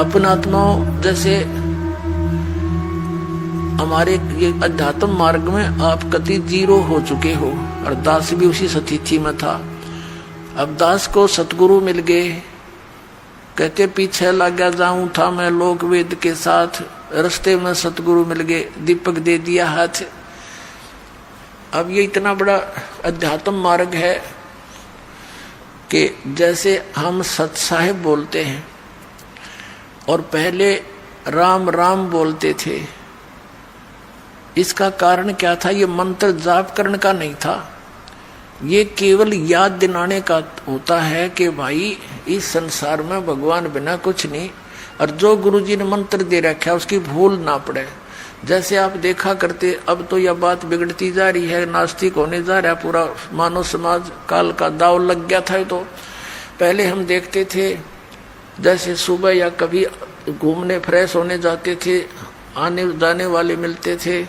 अपनात्मा जैसे हमारे ये अध्यात्म मार्ग में आप कति जीरो हो चुके हो, और दास भी उसी स्थिति में था। अब दास को सतगुरु मिल गए, कहते पीछे लगा जाऊं था मैं लोक वेद के साथ, रास्ते में सतगुरु मिल गए, दीपक दे दिया हाथ। अब ये इतना बड़ा अध्यात्म मार्ग है कि जैसे हम सत साहिब बोलते हैं और पहले राम राम बोलते थे, इसका कारण क्या था? ये मंत्र जाप करने का नहीं था, ये केवल याद दिलाने का होता है कि भाई इस संसार में भगवान बिना कुछ नहीं, और जो गुरुजी ने मंत्र दे रखा है उसकी भूल ना पड़े। जैसे आप देखा करते, अब तो यह बात बिगड़ती जा रही है, नास्तिक होने जा रहा है पूरा मानव समाज, काल का दाव लग गया था। तो पहले हम देखते थे जैसे सुबह या कभी घूमने फ्रेश होने जाते थे, आने जाने वाले मिलते थे,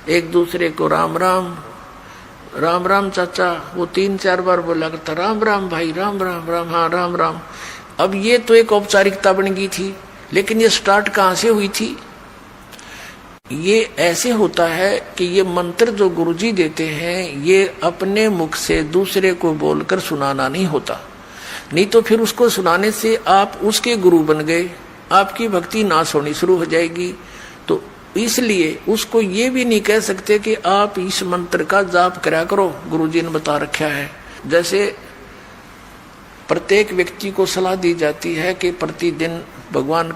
एक दूसरे को राम राम राम राम चाचा, वो 3-4 बार बोला करता राम राम भाई, राम राम राम, हाँ राम राम। अब ये तो एक औपचारिकता बन गई थी, लेकिन ये स्टार्ट कहाँ से हुई थी? ये ऐसे होता है कि ये मंत्र जो गुरुजी देते हैं ये अपने मुख से दूसरे को बोलकर सुनाना नहीं होता, नहीं तो फिर उसको सुनाने से आप उसके गुरु बन गए, आपकी भक्ति नाश होनी शुरू हो जाएगी। तो इसलिए उसको ये भी नहीं कह सकते कि आप इस मंत्र का जाप करा करो, गुरुजी ने बता रखा है। जैसे प्रत्येक व्यक्ति को सलाह दी जाती है कि प्रतिदिन भगवान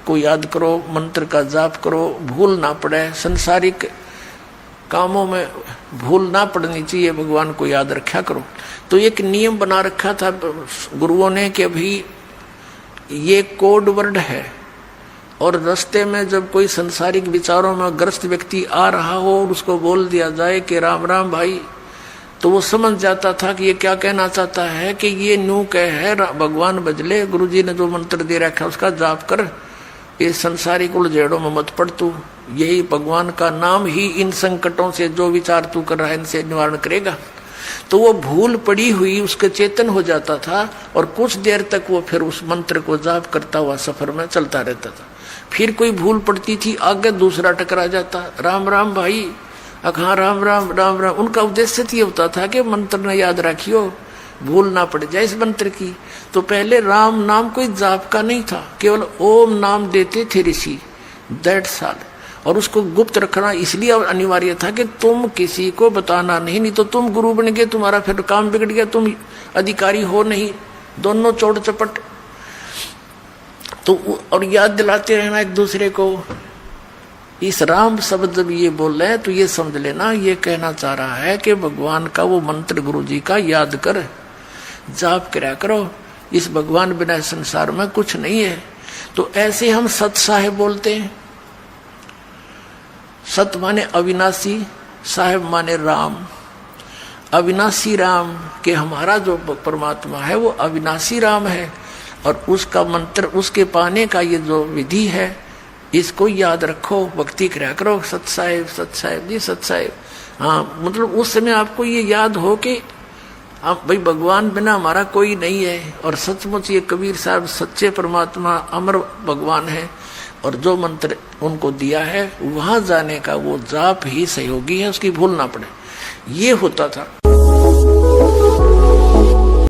को याद करो, मंत्र का जाप करो, भूल ना पड़े, संसारिक कामों में भूल ना पड़नी चाहिए, भगवान को याद रखा करो। तो एक नियम बना रखा था गुरुओं ने कि अभी ये कोड वर्ड है, और रास्ते में जब कोई संसारिक विचारों में ग्रस्त व्यक्ति आ रहा हो और उसको बोल दिया जाए कि राम राम भाई, तो वो समझ जाता था कि ये क्या कहना चाहता है, कि ये न्यू कह है भगवान बजले, गुरुजी ने जो मंत्र दे रखा उसका जाप कर, ये संसारिक उलझेड़ों में मत पड़ तू, यही भगवान का नाम ही इन संकटों से जो विचार तू कर रहा है इनसे निवारण करेगा। तो वो भूल पड़ी हुई उसके चेतन हो जाता था, और कुछ देर तक वो फिर उस मंत्र को जाप करता हुआ सफर में चलता रहता था। फिर कोई भूल पड़ती थी, आगे दूसरा टकरा जाता, राम राम भाई, हाँ राम राम राम राम। उनका उद्देश्य ये होता था कि मंत्र न याद रखियो, भूल ना पड़ जाए इस मंत्र की। तो पहले राम नाम कोई जाप का नहीं था, केवल ओम नाम देते थे ऋषि, दैट साल, और उसको गुप्त रखना इसलिए अनिवार्य था कि तुम किसी को बताना नहीं तो तुम गुरु बन गए, तुम्हारा फिर काम बिगड़ गया, तुम अधिकारी हो नहीं, दोनों चौड़ चपट। तो और याद दिलाते रहना एक दूसरे को। इस राम शब्द जब ये बोल रहे हैं तो ये समझ लेना, ये कहना चाह रहा है कि भगवान का वो मंत्र गुरुजी का याद कर, जाप करा करो, इस भगवान बिना संसार में कुछ नहीं है। तो ऐसे हम सत साहेब बोलते हैं। सत माने अविनाशी, साहेब माने राम। अविनाशी राम के हमारा जो परमात्मा है वो अविनाशी राम है, और उसका मंत्र, उसके पाने का ये जो विधि है, इसको याद रखो, भक्ति करा करो, सत साहेब जी, सत साहेब। हाँ, मतलब उस समय आपको ये याद हो कि आप भाई भगवान बिना हमारा कोई नहीं है, और सचमुच ये कबीर साहब सच्चे परमात्मा अमर भगवान है, और जो मंत्र उनको दिया है वहां जाने का वो जाप ही सहयोगी है, उसकी भूल ना पड़े। ये होता था।